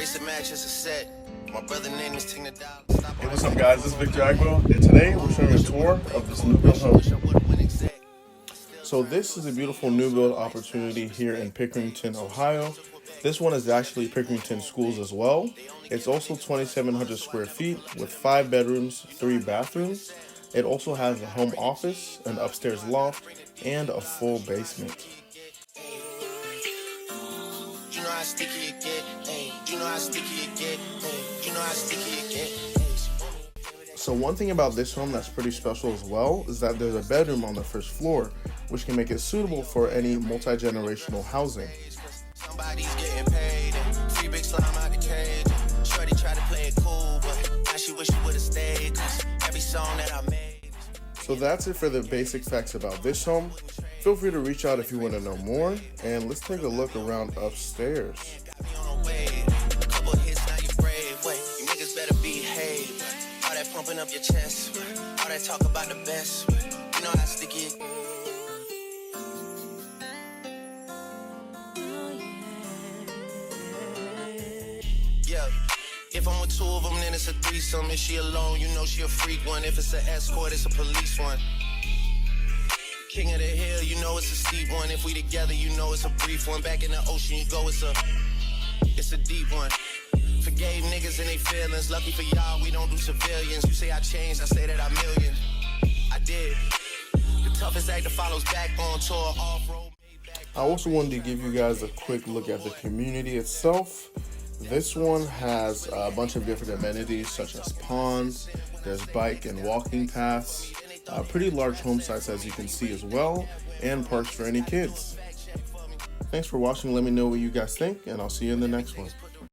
bracelet matches a set. My brother name is Tina Dow. Hey, what's up guys, this is Victor.agbo, and today we're showing a tour of this new build home. So this is a beautiful new build opportunity here in Pickerington, Ohio. This one is actually Pickerington Schools as well. It's also 2,700 square feet with 5 bedrooms, 3 bathrooms. It also has a home office, an upstairs loft, and a full basement. So one thing about this home that's pretty special as well is that there's a bedroom on the first floor, which can make it suitable for any multi-generational housing. Somebody's getting paid and free big slime out the cage. Shorty tried to play it cool, but now she wish she would have stayed, 'cause every song that I made. So that's it for the basic facts about this home. Feel free to reach out if you want to know more, and let's take a look around upstairs. A couple hits, now you brave. Wait, you niggas better behave. All that pumping up your chest, all that talk about the best. You know how sticky it. Yeah, if I'm with 2 of them, then it's a threesome. If she alone, you know she a freak one. If it's an escort, it's a police one. King of the hill, you know it's a steep one. If we together, you know it's a brief one. Back in the ocean, you go, it's a deep one. Forgave niggas and they feelings. Lucky for y'all, we don't do civilians. You say I changed, I say that I million. I did. The toughest actor follows back on tour, off-road. I also wanted to give you guys a quick look at the community itself. This one has a bunch of different amenities such as ponds, there's bike and walking paths, pretty large home sites as you can see as well, and parks for any kids. Thanks for watching. Let me know what you guys think, and I'll see you in the next one.